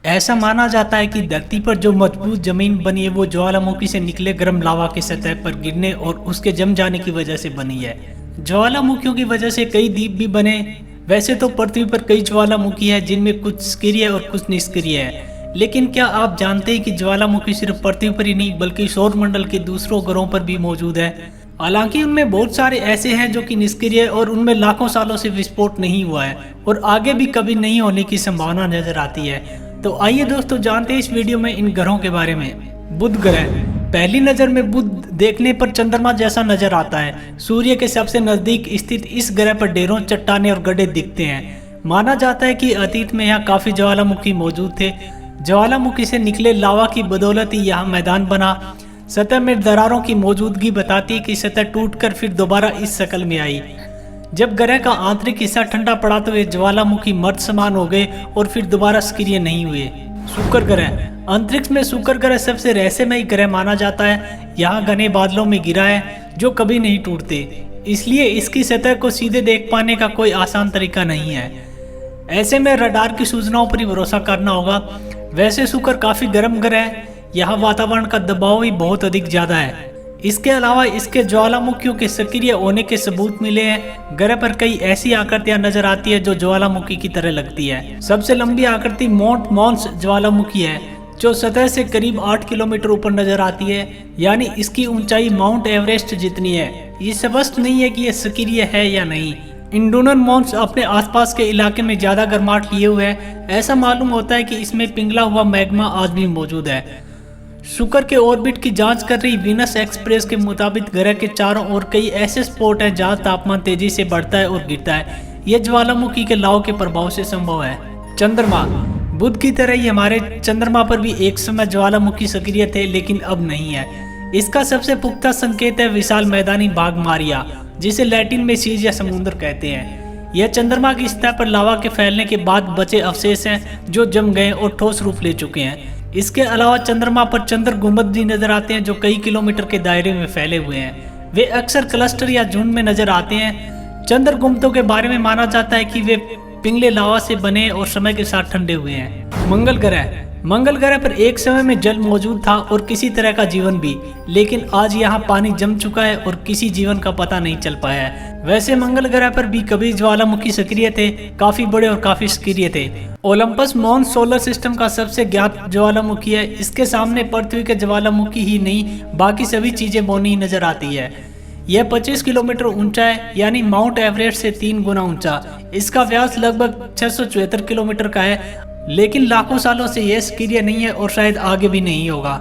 ऐसा माना जाता है कि धरती पर जो मजबूत जमीन बनी है वो ज्वालामुखी से निकले गर्म लावा की सतह पर गिरने और उसके जम जाने की वजह से बनी है। ज्वालामुखियों की वजह से कई द्वीप भी बने। वैसे तो पृथ्वी पर कई ज्वालामुखी है जिनमें कुछ सक्रिय और कुछ निष्क्रिय है, लेकिन क्या आप जानते हैं कि ज्वालामुखी सिर्फ पृथ्वी पर ही नहीं बल्कि सौर मंडल के दूसरों ग्रहों पर भी मौजूद है। हालांकि उनमें बहुत सारे ऐसे हैं जो कि निष्क्रिय और उनमें लाखों सालों से विस्फोट नहीं हुआ है और आगे भी कभी नहीं होने की संभावना नजर आती है। तो आइए दोस्तों जानते हैं इस वीडियो में इन ग्रहों के बारे में। बुध ग्रह। पहली नजर में बुध देखने पर चंद्रमा जैसा नजर आता है। सूर्य के सबसे नजदीक स्थित इस ग्रह पर ढेरों चट्टानें और गड्ढे दिखते हैं। माना जाता है कि अतीत में यहाँ काफी ज्वालामुखी मौजूद थे। ज्वालामुखी से निकले लावा की बदौलत ही यहाँ मैदान बना। सतह में दरारों की मौजूदगी बताती है कि सतह टूटकर फिर दोबारा इस शक्ल में आई। जब ग्रह का आंतरिक हिस्सा ठंडा पड़ा तो वे ज्वालामुखी मर्द समान हो गए और फिर दोबारा सक्रिय नहीं हुए। शुक्र ग्रह। अंतरिक्ष में शुक्र ग्रह सबसे रहस्यमयी ग्रह माना जाता है। यहाँ घने बादलों में गिरा है जो कभी नहीं टूटते, इसलिए इसकी सतह को सीधे देख पाने का कोई आसान तरीका नहीं है। ऐसे में रडार की सूचनाओं पर ही भरोसा करना होगा। वैसे शुक्र काफी गर्म ग्रह है, यहाँ वातावरण का दबाव भी बहुत अधिक ज्यादा है। इसके अलावा इसके ज्वालामुखियों के सक्रिय होने के सबूत मिले हैं। ग्रह पर कई ऐसी आकृतियां नजर आती है जो ज्वालामुखी की तरह लगती है। सबसे लंबी आकृति माउंट मॉन्स ज्वालामुखी है जो सतह से करीब 8 किलोमीटर ऊपर नजर आती है, यानी इसकी ऊंचाई माउंट एवरेस्ट जितनी है। ये स्पष्ट नहीं है कि यह सक्रिय है या नहीं। इंडोनन मॉन्स अपने आसपास के इलाके में ज्यादा गर्माहट लिए हुए है। ऐसा मालूम होता है कि इसमें पिघला हुआ मैग्मा आज भी मौजूद है। शुक्र के ऑर्बिट की जांच कर रही वीनस एक्सप्रेस के मुताबिक ग्रह के चारों ओर कई ऐसे स्पॉट हैं जहां तापमान तेजी से बढ़ता है और गिरता है। यह ज्वालामुखी के लाव के प्रभाव से संभव है। चंद्रमा। बुध की तरह ही हमारे चंद्रमा पर भी एक समय ज्वालामुखी सक्रिय थे, लेकिन अब नहीं है। इसका सबसे पुख्ता संकेत है विशाल मैदानी भाग मारिया, जिसे लैटिन में सीज या समुद्र कहते हैं। यह चंद्रमा की सतह पर लावा के फैलने के बाद बचे अवशेष हैं जो जम गए और ठोस रूप ले चुके हैं। इसके अलावा चंद्रमा पर चंद्र गुंबद भी नजर आते हैं जो कई किलोमीटर के दायरे में फैले हुए हैं। वे अक्सर क्लस्टर या झुंड में नजर आते हैं। चंद्र गुंबदों के बारे में माना जाता है कि वे पिघले लावा से बने और समय के साथ ठंडे हुए हैं। मंगल ग्रह। मंगल ग्रह पर एक समय में जल मौजूद था और किसी तरह का जीवन भी, लेकिन आज यहाँ पानी जम चुका है और किसी जीवन का पता नहीं चल पाया है। वैसे मंगल ग्रह पर भी कभी ज्वालामुखी सक्रिय थे, काफी बड़े और काफी सक्रिय थे। ओलंपस मॉन्स सोलर सिस्टम का सबसे ज्ञात ज्वालामुखी है। इसके सामने पृथ्वी के ज्वालामुखी ही नहीं बाकी सभी चीजें बौनी नजर आती है। यह 25 किलोमीटर ऊंचा है, यानी माउंट एवरेस्ट से 3 गुना ऊंचा। इसका व्यास लगभग 674 किलोमीटर का है, लेकिन लाखों सालों से यह सक्रिय नहीं है और शायद आगे भी नहीं होगा।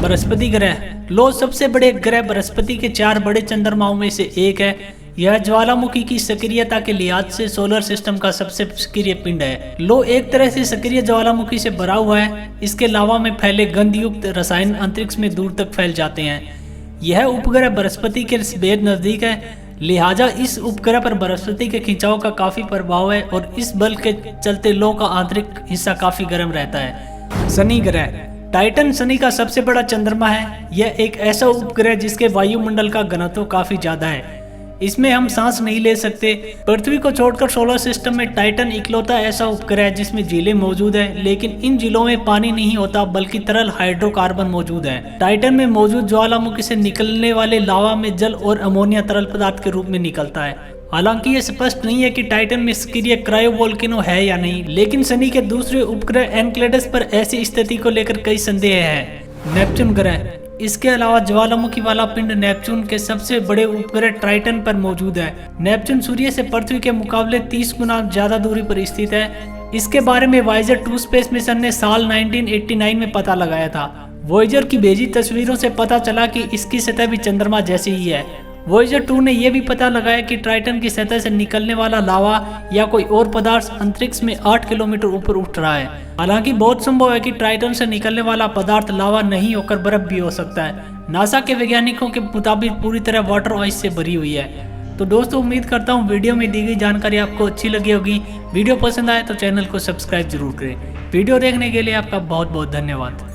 बृहस्पति ग्रह। लो सबसे बड़े ग्रह बृहस्पति के 4 बड़े चंद्रमाओं में से एक है। यह ज्वालामुखी की सक्रियता के लिहाज से सोलर सिस्टम का सबसे सक्रिय पिंड है। लो एक तरह से सक्रिय ज्वालामुखी से भरा हुआ है। इसके लावा में फैले गंधयुक्त रसायन अंतरिक्ष में दूर तक फैल जाते हैं। यह उपग्रह बृहस्पति के बेहद नजदीक है, लिहाजा इस उपग्रह पर बृहस्पति के खिंचाव का काफी प्रभाव है और इस बल के चलते लो का आंतरिक हिस्सा काफी गर्म रहता है। शनि ग्रह। टाइटन शनि का सबसे बड़ा चंद्रमा है। यह एक ऐसा उपग्रह जिसके वायुमंडल का घनत्व काफी ज्यादा है। इसमें हम सांस नहीं ले सकते। पृथ्वी को छोड़कर सोलर सिस्टम में टाइटन इकलौता ऐसा उपग्रह है जिसमें झीलें मौजूद है, लेकिन इन झीलों में पानी नहीं होता बल्कि तरल हाइड्रोकार्बन मौजूद है। टाइटन में मौजूद ज्वालामुखी से निकलने वाले लावा में जल और अमोनिया तरल पदार्थ के रूप में निकलता है। हालांकि ये स्पष्ट नहीं है कि टाइटन में सक्रिय क्रायोवोल्केनो है या नहीं, लेकिन शनि के दूसरे उपग्रह एनकेलेडस पर ऐसी स्थिति को लेकर कई संदेह है। नेपच्यून ग्रह। इसके अलावा ज्वालामुखी वाला पिंड नेपच्यून के सबसे बड़े उपग्रह ट्राइटन पर मौजूद है। नेपच्यून सूर्य से पृथ्वी के मुकाबले 30 गुना ज्यादा दूरी पर स्थित है। इसके बारे में वॉयेजर 2 स्पेस मिशन ने साल 1989 में पता लगाया था। वॉयेजर की भेजी तस्वीरों से पता चला कि इसकी सतह भी चंद्रमा जैसी ही है। वॉयेजर 2 ने यह भी पता लगाया कि ट्राइटन की सतह से निकलने वाला लावा या कोई और पदार्थ अंतरिक्ष में 8 किलोमीटर ऊपर उठ रहा है। हालांकि बहुत संभव है कि ट्राइटन से निकलने वाला पदार्थ लावा नहीं होकर बर्फ भी हो सकता है। नासा के वैज्ञानिकों के मुताबिक पूरी तरह वाटर आइस से भरी हुई है। तो दोस्तों उम्मीद करता हूँ वीडियो में दी गई जानकारी आपको अच्छी लगी होगी। वीडियो पसंद आए तो चैनल को सब्सक्राइब जरूर करें। वीडियो देखने के लिए आपका बहुत बहुत धन्यवाद।